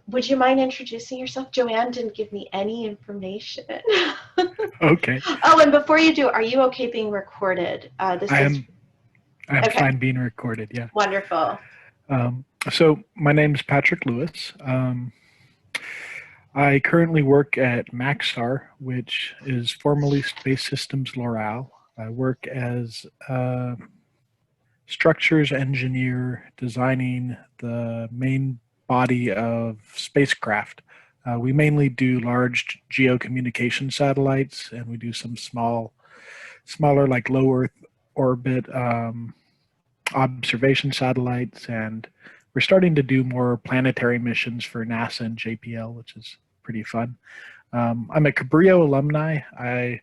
would you mind introducing yourself? Joanne didn't give me any information. Okay. Oh, and before you do, are you okay being recorded? This I is am I am okay. fine being recorded, yeah. Wonderful. So my name is Patrick Lewis. I currently work at Maxar, which is formerly Space Systems Loral. I work as a structures engineer designing the main body of spacecraft. We mainly do large geocommunication satellites, and we do some smaller, like low Earth orbit observation satellites, and we're starting to do more planetary missions for NASA and JPL, which is pretty fun. I'm a Cabrillo alumni. I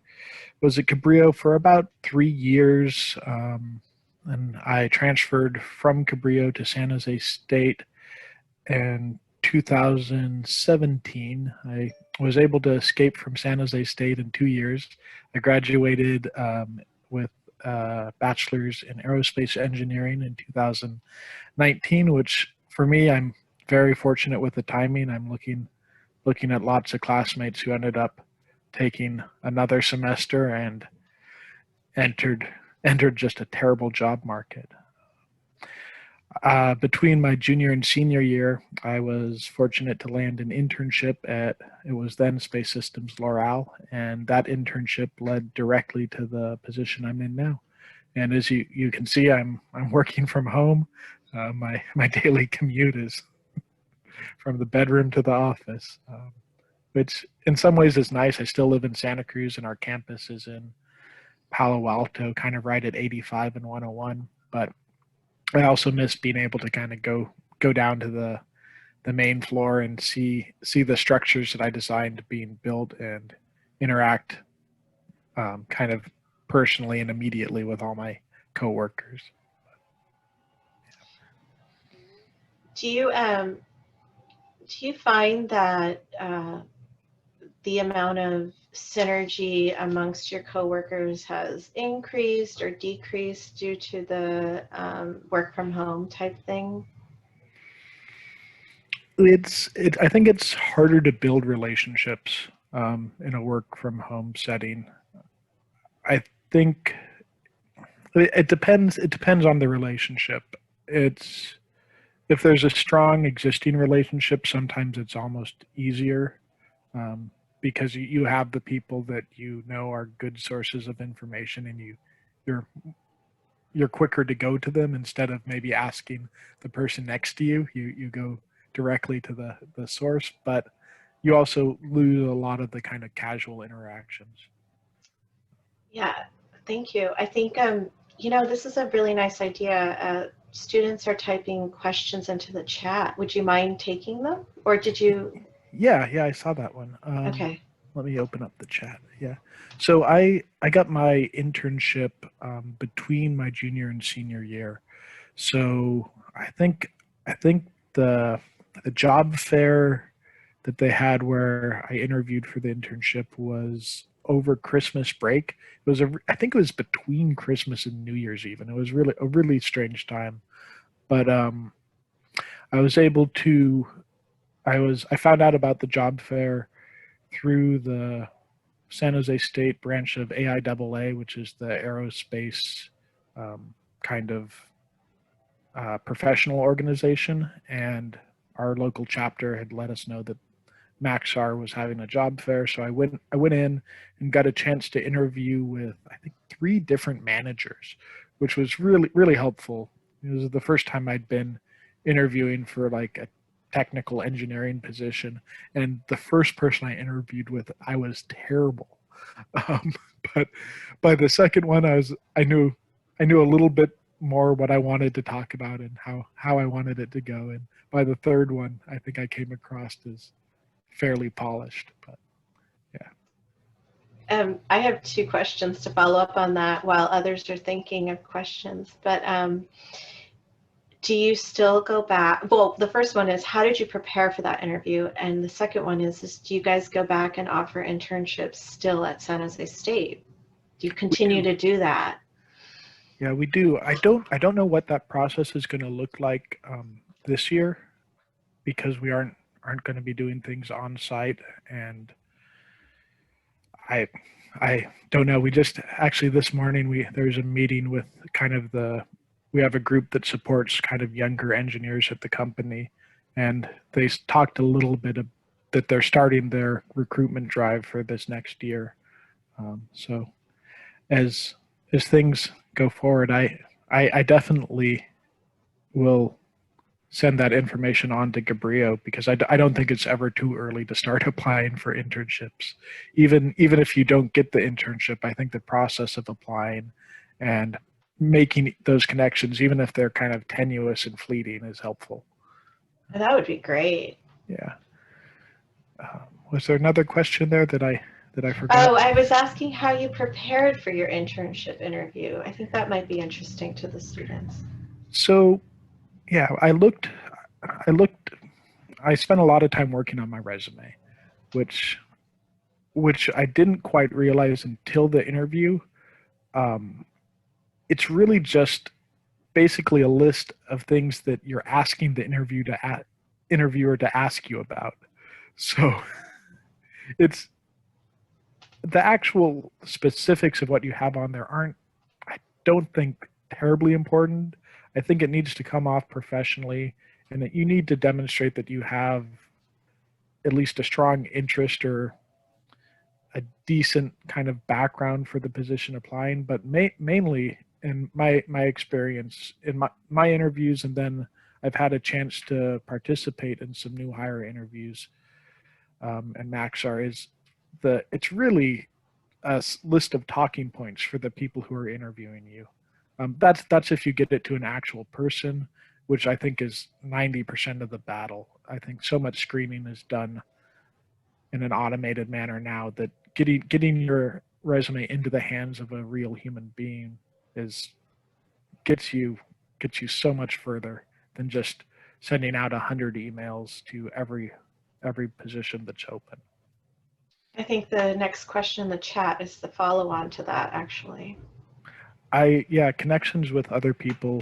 was at Cabrillo for about 3 years, and I transferred from Cabrillo to San Jose State in 2017. I was able to escape from San Jose State in 2 years. I graduated with a bachelor's in aerospace engineering in 2019, which for me, I'm very fortunate with the timing. I'm looking at lots of classmates who ended up taking another semester and entered entered just a terrible job market. Between my junior and senior year, I was fortunate to land an internship at, it was then Space Systems Loral, and that internship led directly to the position I'm in now. And as you can see, I'm working from home. My daily commute is from the bedroom to the office, which in some ways is nice. I still live in Santa Cruz, and our campus is in Palo Alto, kind of right at 85 and 101. But I also miss being able to kind of go down to the main floor and see the structures that I designed being built and interact kind of personally and immediately with all my coworkers. Do you find that the amount of synergy amongst your coworkers has increased or decreased due to the work from home type thing? I think it's harder to build relationships in a work from home setting. I think it depends. It depends on the relationship. It's if there's a strong existing relationship, sometimes it's almost easier because you have the people that you know are good sources of information, and you're you're quicker to go to them instead of maybe asking the person next to you. You go directly to the source, but you also lose a lot of the kind of casual interactions. Yeah, thank you. I think, this is a really nice idea. Students are typing questions into the chat. Would you mind taking them? Or did you? Yeah, I saw that one. Okay. Let me open up the chat. Yeah, so I got my internship between my junior and senior year. So I think the job fair that they had where I interviewed for the internship was over Christmas break. It was I think it was between Christmas and New Year's Eve, and it was really a really strange time. But I was able to I found out about the job fair through the San Jose State branch of AIAA, which is the aerospace kind of professional organization, and our local chapter had let us know that Maxar was having a job fair. So I went in and got a chance to interview with I think three different managers, which was really helpful. It was the first time I'd been interviewing for like a technical engineering position, and the first person I interviewed with, I was terrible. Um, but by the second one, I knew a little bit more what I wanted to talk about and how I wanted it to go. And by the third one, I think I came across as fairly polished. But yeah. I have two questions to follow up on that while others are thinking of questions. But do you still go back? Well, the first one is, how did you prepare for that interview? And the second one is do you guys go back and offer internships still at San Jose State? Do you We continue do. to do that? Yeah, we do. I don't know what that process is going to look like this year because we aren't aren't going to be doing things on site. And I I don't know. We just actually this morning there's a meeting with kind of we have a group that supports kind of younger engineers at the company, and they talked a little bit of, that they're starting their recruitment drive for this next year. So as things go forward, I definitely will send that information on to Gabriel, because I don't think it's ever too early to start applying for internships. Even if you don't get the internship, I think the process of applying and making those connections, even if they're kind of tenuous and fleeting, is helpful. That would be great. Yeah. Was there another question there that I forgot? Oh, I was asking how you prepared for your internship interview. I think that might be interesting to the students. So, yeah, I spent a lot of time working on my resume, which I didn't quite realize until the interview. It's really just basically a list of things that you're asking the interviewer to ask you about. So it's the actual specifics of what you have on there aren't, I don't think, terribly important. I think it needs to come off professionally, and that you need to demonstrate that you have at least a strong interest or a decent kind of background for the position applying. But mainly in my experience in my interviews, and then I've had a chance to participate in some new hire interviews, and Maxar is it's really a list of talking points for the people who are interviewing you. That's if you get it to an actual person, which I think is 90% of the battle. I think so much screening is done in an automated manner now that getting your resume into the hands of a real human being gets you so much further than just sending out 100 emails to every position that's open. I think the next question in the chat is the follow-on to that, actually. Connections with other people,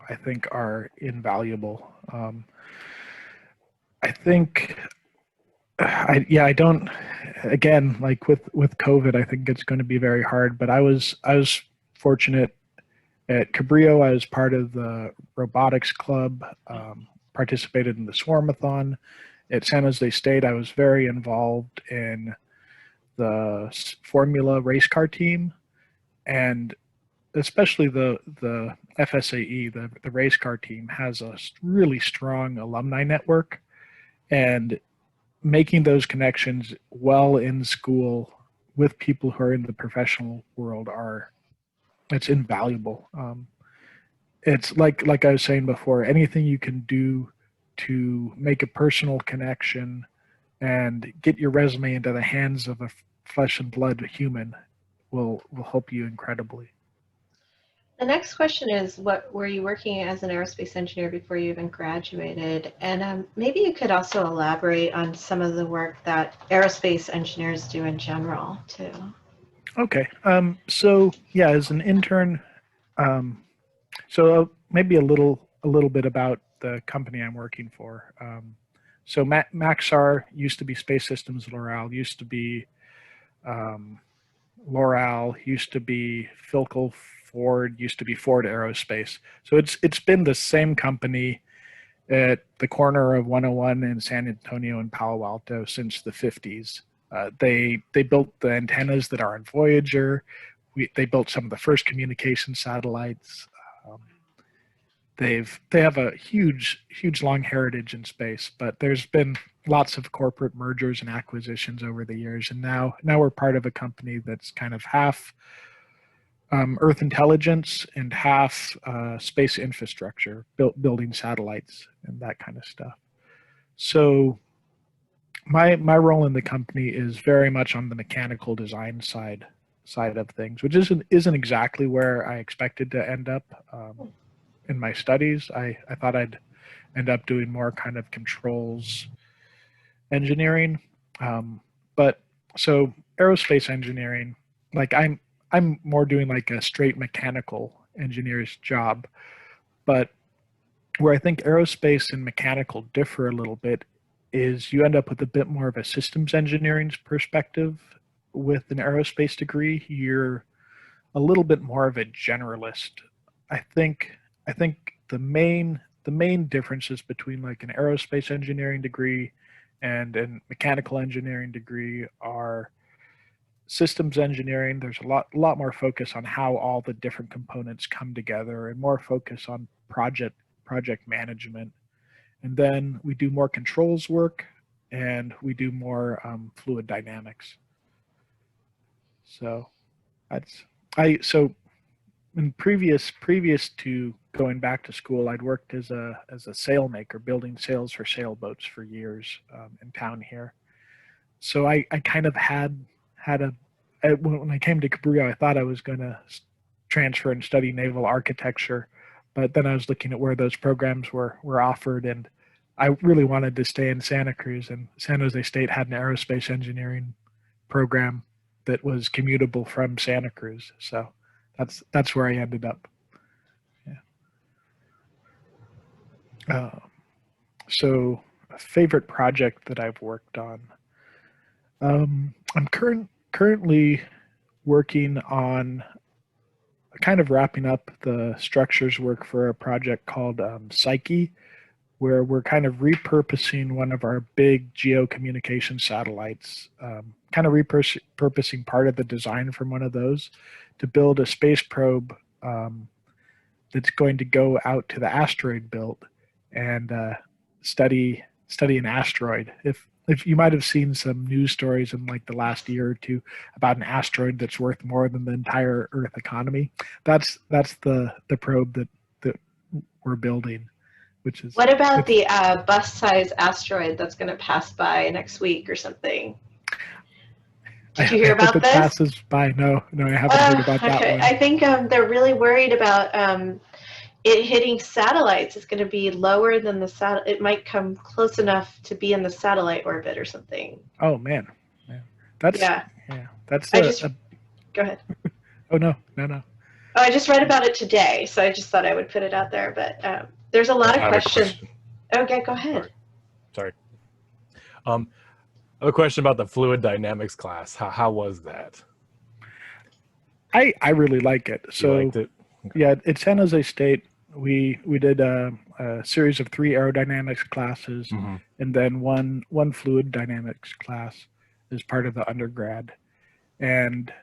I think, are invaluable. I think, I don't. Again, like with COVID, I think it's going to be very hard. But I was fortunate at Cabrillo. I was part of the robotics club, participated in the Swarmathon. At San Jose State, I was very involved in the Formula race car team, and especially the FSAE, the race car team, has a really strong alumni network, and making those connections well in school with people who are in the professional world it's invaluable. It's like I was saying before, anything you can do to make a personal connection and get your resume into the hands of a flesh and blood human will help you incredibly. The next question is, what were you working as an aerospace engineer before you even graduated? And maybe you could also elaborate on some of the work that aerospace engineers do in general, too. Okay. So yeah, as an intern, so maybe a little bit about the company I'm working for. So Maxar used to be Space Systems L'Oreal, used to be L'Oreal, used to be Philco Ford, used to be Ford Aerospace. So it's been the same company at the corner of 101 in San Antonio and Palo Alto since the 50s. They built the antennas that are on Voyager. They built some of the first communication satellites. They have a huge long heritage in space, but there's been lots of corporate mergers and acquisitions over the years, and now we're part of a company that's kind of half Earth intelligence and half space infrastructure, building satellites and that kind of stuff. So my role in the company is very much on the mechanical design side of things, which isn't exactly where I expected to end up. In my studies, I thought I'd end up doing more kind of controls engineering. But so aerospace engineering, like I'm more doing like a straight mechanical engineer's job. But where I think aerospace and mechanical differ a little bit is you end up with a bit more of a systems engineering perspective. With an aerospace degree, you're a little bit more of a generalist. I think the main differences between like an aerospace engineering degree and a mechanical engineering degree are systems engineering. There's a lot more focus on how all the different components come together and more focus on project management. And then we do more controls work and we do more fluid dynamics. So that's so in previous to going back to school, I'd worked as a sail maker, building sails for sailboats for years in town here. So I kind of had when I came to Cabrillo, I thought I was going to transfer and study naval architecture, but then I was looking at where those programs were offered, and I really wanted to stay in Santa Cruz, and San Jose State had an aerospace engineering program that was commutable from Santa Cruz. So that's where I ended up. Yeah. So a favorite project that I've worked on. I'm currently working on kind of wrapping up the structures work for a project called Psyche, where we're kind of repurposing one of our big geocommunication satellites, kind of repurposing part of the design from one of those to build a space probe that's going to go out to the asteroid belt and study an asteroid. If you might have seen some news stories in like the last year or two about an asteroid that's worth more than the entire Earth economy, that's the probe that we're building. Which is, what about the bus-size asteroid that's going to pass by next week or something? Did you hear about hope it this? passes by. No, I haven't heard about that Okay. one. I think they're really worried about it hitting satellites. It's going to be lower than the satellite. It might come close enough to be in the satellite orbit or something. Oh man, that's go ahead. Oh no. Oh, I just read about it today, so I just thought I would put it out there. But there's a lot of questions. Okay, go ahead. Sorry. I have a question about the fluid dynamics class. How was that? I really like it. So you liked it? Okay. Yeah, at San Jose State, we did a series of 3 aerodynamics classes, and then one fluid dynamics class as part of the undergrad, and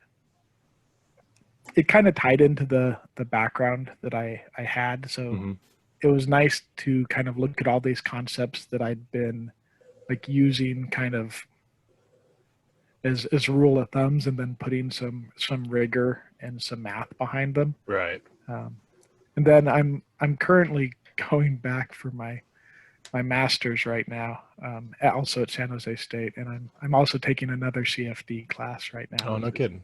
it kind of tied into the background that I had. So it was nice to kind of look at all these concepts that I'd been like using kind of as rule of thumbs, and then putting some rigor and some math behind them. Right. And then I'm currently going back for my master's right now, also at San Jose State, and I'm also taking another CFD class right now. Oh, no kidding.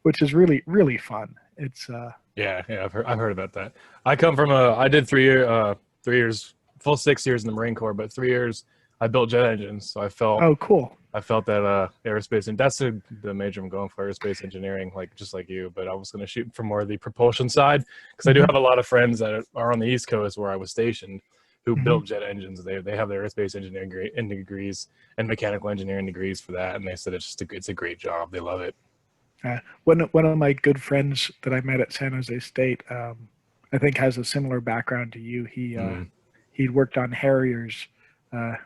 Which is really, really fun. It's yeah, I've heard about that. I come from I did 3 years, full 6 years in the Marine Corps, but 3 years I built jet engines, so I felt. Oh, cool. I felt that aerospace, and that's the major I'm going for, aerospace engineering, just like you. But I was going to shoot for more of the propulsion side, because I do have a lot of friends that are on the East Coast where I was stationed who built jet engines. They have their aerospace engineering degrees and mechanical engineering degrees for that, and they said it's a great job. They love it. One of my good friends that I met at San Jose State, I think, has a similar background to you. He'd worked on Harriers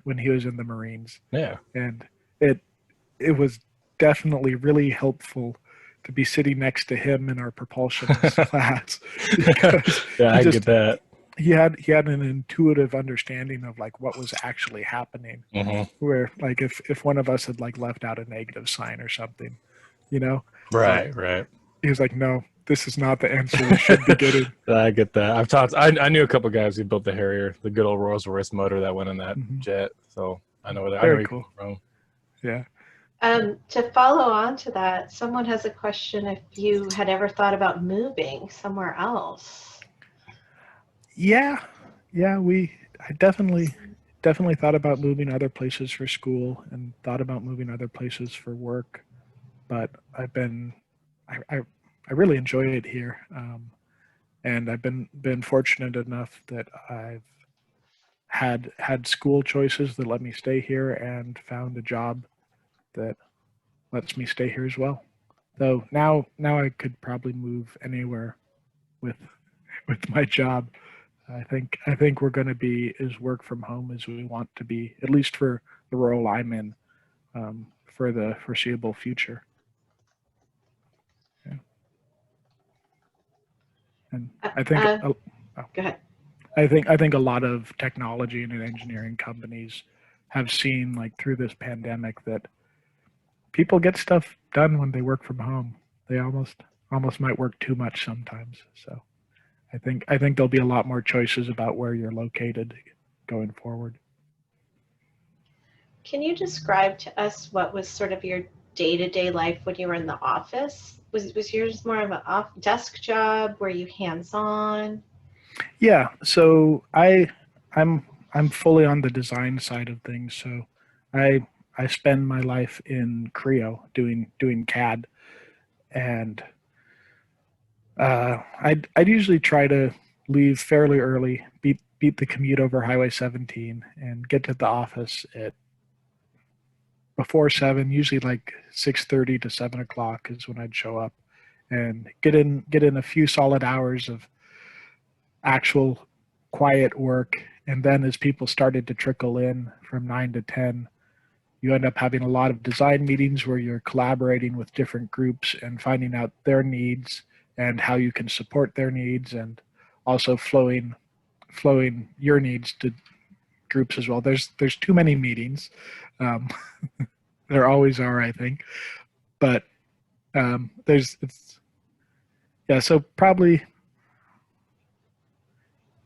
when he was in the Marines. Yeah, and it was definitely really helpful to be sitting next to him in our propulsion class. Yeah, I get that. He had an intuitive understanding of like what was actually happening. Where like if one of us had like left out a negative sign or something, Right. He was like, no, this is not the answer you should be getting. I get that. I knew a couple guys who built the Harrier, the good old Rolls-Royce motor that went in that jet. So I know that. Very cool. From. Yeah. To follow on to that, someone has a question if you had ever thought about moving somewhere else. Yeah. I definitely thought about moving other places for school and thought about moving other places for work, but I really enjoy it here, and I've been fortunate enough that I've had school choices that let me stay here, and found a job that lets me stay here as well. Though now I could probably move anywhere with with my job. I think we're going to be as work from home as we want to be, at least for the role I'm in, for the foreseeable future. Yeah. And I think Go ahead. I think a lot of technology and engineering companies have seen, like, through this pandemic, that people get stuff done when they work from home. They almost might work too much sometimes. So I think there'll be a lot more choices about where you're located going forward. Can you describe to us what was sort of your day-to-day life when you were in the office? Was yours more of an off desk job? Were you hands-on? Yeah, so I'm fully on the design side of things. So I spend my life in Creo doing CAD, and I'd usually try to leave fairly early, beat the commute over Highway 17, and get to the office at before 7. Usually like 6:30 to 7 o'clock is when I'd show up, and get in a few solid hours of actual quiet work. And then as people started to trickle in from 9 to 10, you end up having a lot of design meetings where you're collaborating with different groups and finding out their needs and how you can support their needs, and also flowing your needs to groups as well. There's too many meetings. Um, there always are, I think, but there's it's yeah. So probably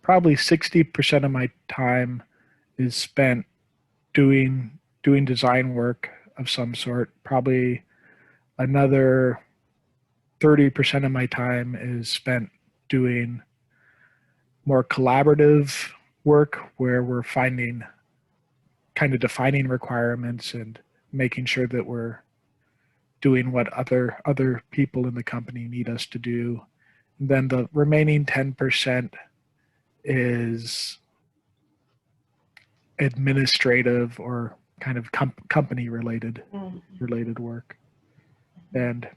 60% of my time is spent doing design work of some sort. Probably another 30% of my time is spent doing more collaborative work where we're finding kind of defining requirements and making sure that we're doing what other people in the company need us to do. And then the remaining 10% is administrative or kind of company related work. And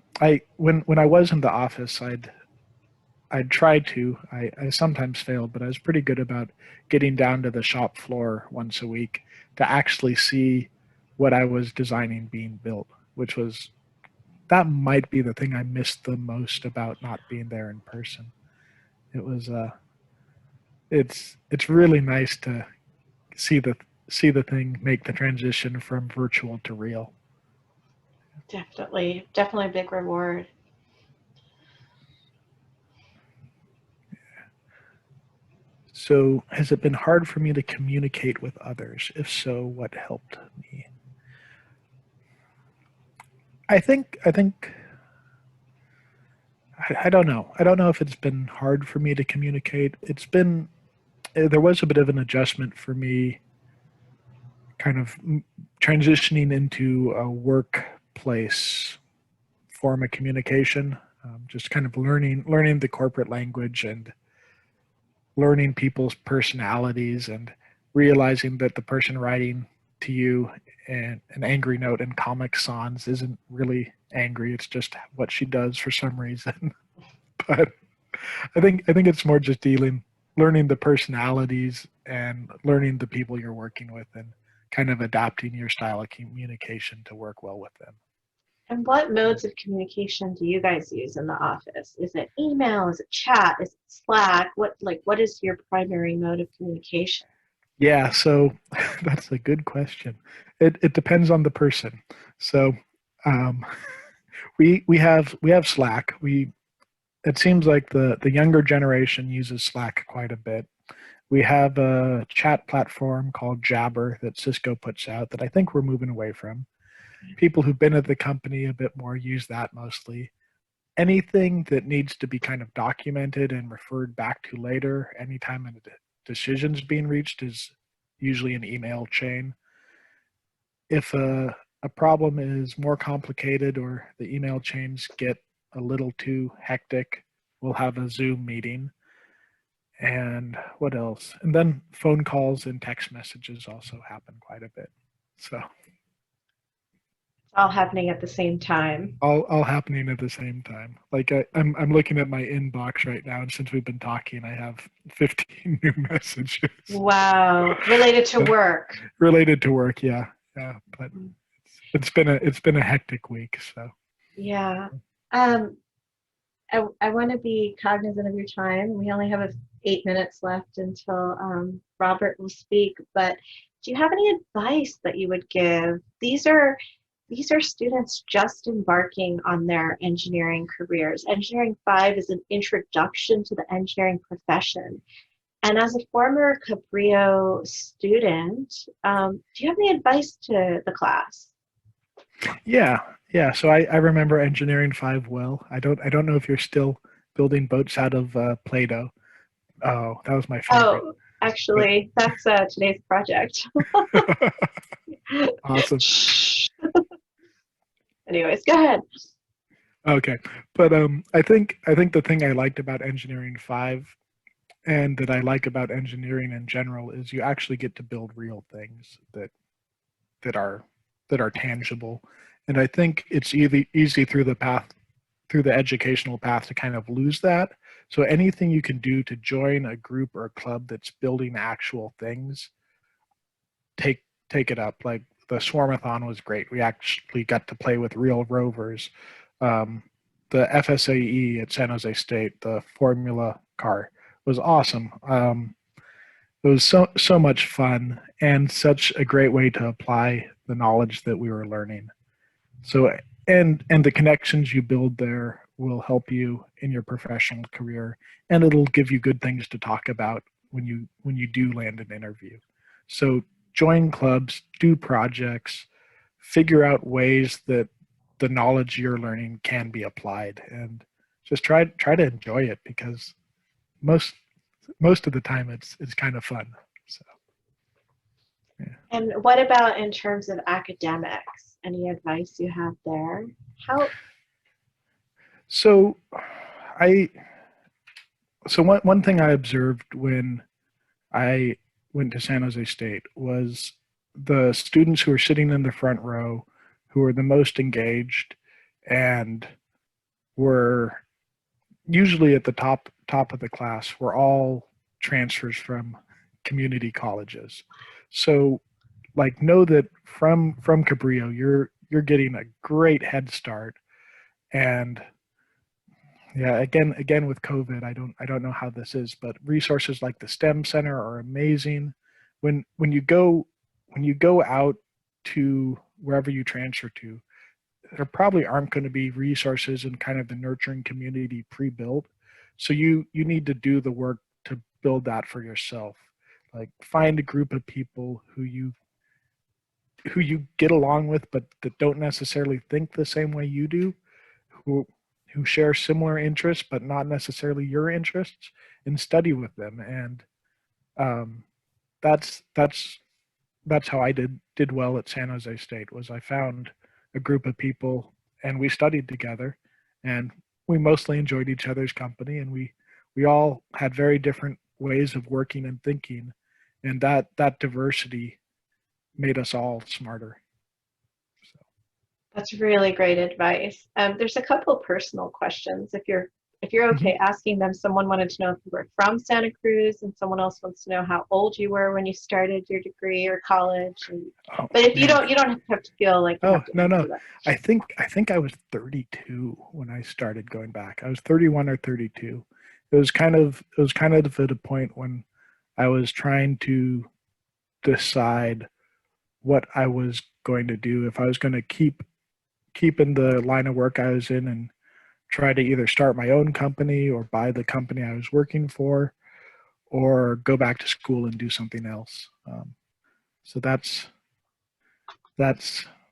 when I was in the office, I'd tried to. I sometimes failed, but I was pretty good about getting down to the shop floor once a week to actually see what I was designing being built, which was, that might be the thing I missed the most about not being there in person. It was it's really nice to see the thing make the transition from virtual to real. Definitely a big reward. So, has it been hard for me to communicate with others? If so, what helped me? I think I don't know. I don't know if it's been hard for me to communicate. There was a bit of an adjustment for me, kind of transitioning into a workplace form of communication. Just kind of learning the corporate language and learning people's personalities, and realizing that the person writing to you an angry note in Comic Sans isn't really angry. It's just what she does for some reason. But I think it's more just learning the personalities and learning the people you're working with, and kind of adapting your style of communication to work well with them. And what modes of communication do you guys use in the office? Is it email? Is it chat? Is it Slack? What is your primary mode of communication? Yeah, so that's a good question. It depends on the person. So um, we have Slack. It seems like the younger generation uses Slack quite a bit. We have a chat platform called Jabber that Cisco puts out that I think we're moving away from. People who've been at the company a bit more use that mostly. Anything that needs to be kind of documented and referred back to later, anytime a decision's being reached, is usually an email chain. If a problem is more complicated or the email chains get a little too hectic, we'll have a Zoom meeting. And what else? And then phone calls and text messages also happen quite a bit. So All happening at the same time. all happening at the same time. Like I'm looking at my inbox right now, and since we've been talking, I have 15 new messages. Wow. Related to work. Related to work, yeah. But it's been a hectic week. So Yeah. I want to be cognizant of your time. We only have 8 minutes left until Robert will speak. But do you have any advice that you would give? These are students just embarking on their engineering careers. Engineering 5 is an introduction to the engineering profession. And as a former Cabrillo student, do you have any advice to the class? yeah. So I remember Engineering 5 well. I don't know if you're still building boats out of Play-Doh. Oh, that was my favorite. Oh, actually, that's today's project. Awesome. Anyways, go ahead. Okay, but I think the thing I liked about Engineering 5 and that I like about engineering in general is you actually get to build real things that are tangible. And I think it's easy through the educational path to kind of lose that. So anything you can do to join a group or a club that's building actual things, take it up. Like the Swarmathon was great. We actually got to play with real rovers. The FSAE at San Jose State, the Formula car, was awesome. It was so much fun and such a great way to apply the knowledge that we were learning. So and the connections you build there will help you in your professional career, and it'll give you good things to talk about when you do land an interview. So join clubs, do projects, figure out ways that the knowledge you're learning can be applied, and just try to enjoy it, because most of the time it's kind of fun. So yeah. And what about in terms of academics? Any advice you have there? How? So one thing I observed when I went to San Jose State was the students who were sitting in the front row, who were the most engaged and were usually at the top of the class, were all transfers from community colleges. So like, know that from Cabrillo, you're getting a great head start. And yeah, again with COVID, I don't know how this is, but resources like the STEM Center are amazing. When you go out to wherever you transfer to, there probably aren't going to be resources in kind of the nurturing community pre-built. So you need to do the work to build that for yourself. Like, find a group of people who you get along with, but that don't necessarily think the same way you do, who share similar interests but not necessarily your interests, and study with them. And that's how I did well at San Jose State. Was I found a group of people and we studied together, and we mostly enjoyed each other's company, and we all had very different ways of working and thinking, and that diversity made us all smarter. So. That's really great advice. There's a couple personal questions. If you're okay asking them, someone wanted to know if you were from Santa Cruz, and someone else wants to know how old you were when you started your degree or college. But if you don't have to feel like. No. I think I was 32 when I started going back. I was 31 or 32. It was kind of at a point when I was trying to decide what I was going to do, if I was going to keep in the line of work I was in and try to either start my own company or buy the company I was working for, or go back to school and do something else. So that's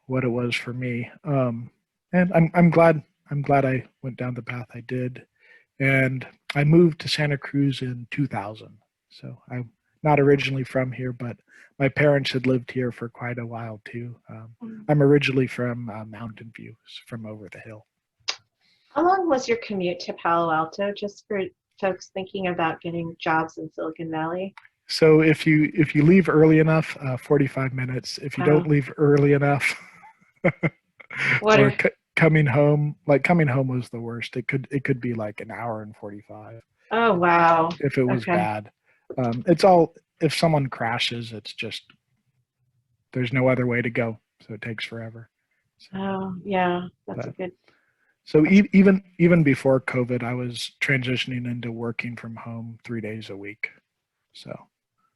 what it was for me. And I'm glad I went down the path I did. And I moved to Santa Cruz in 2000. So I'm not originally from here, but my parents had lived here for quite a while too. I'm originally from Mountain View, from over the hill. How long was your commute to Palo Alto, just for folks thinking about getting jobs in Silicon Valley? So if you leave early enough, 45 minutes. If you don't leave early enough, What or are, coming home was the worst. It could be like an hour and 45 oh, wow. if it was Okay. bad. It's all, if someone crashes, it's just, there's no other way to go. So it takes forever. So, Oh, yeah, that's a but- good. so even before COVID, I was transitioning into working from home 3 days a week. So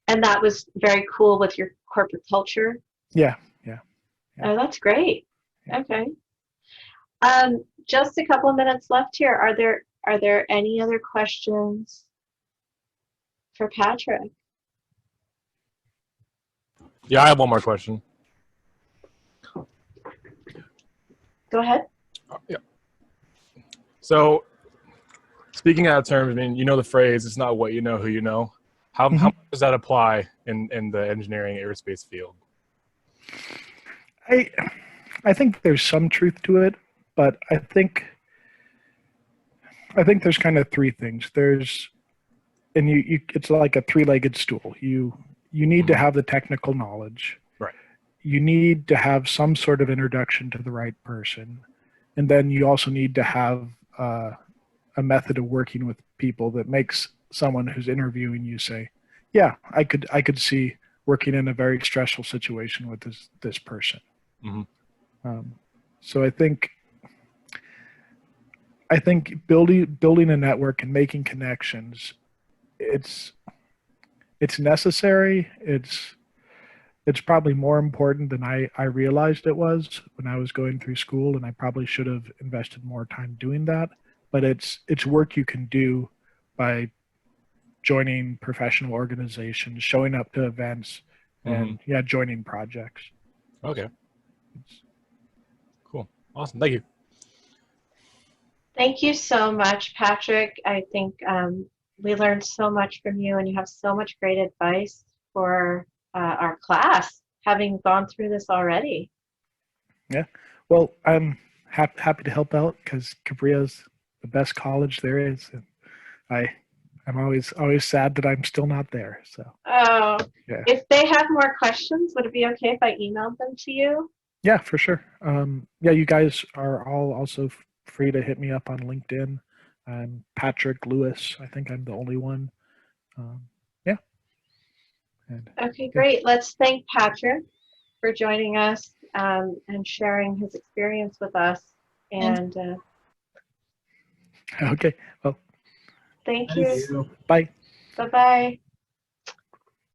And that was very cool with your corporate culture. yeah. Oh, that's great. Yeah. Okay. Just a couple of minutes left here. Are there any other questions for Patrick? Yeah, I have one more question. Go ahead. Yeah. So, speaking out of terms, I mean, you know the phrase, it's not what you know, who you know. How much does that apply in the engineering aerospace field? I think there's some truth to it, but I think there's kind of three things. There's, and you it's like a three-legged stool. You need to have the technical knowledge. Right. You need to have some sort of introduction to the right person, and then you also need to have a method of working with people that makes someone who's interviewing you say, "Yeah, I could see working in a very stressful situation with this person." So I think building a network and making connections, it's necessary. It's probably more important than I realized it was when I was going through school, and I probably should have invested more time doing that. But it's work you can do by joining professional organizations, showing up to events, and joining projects. Okay. Cool. Awesome. Thank you. Thank you so much, Patrick. I think we learned so much from you, and you have so much great advice for our class, having gone through this already. Yeah. Well, I'm happy to help out because Cabria's the best college there is, and I'm always sad that I'm still not there. So. Oh, Yeah. If they have more questions, would it be okay if I emailed them to you? Yeah, for sure. Yeah, you guys are all also free to hit me up on LinkedIn. I'm Patrick Lewis. I think I'm the only one. Yeah. And, Okay, great. Let's thank Patrick for joining us and sharing his experience with us. And okay. Well, thank you. bye. Bye-bye.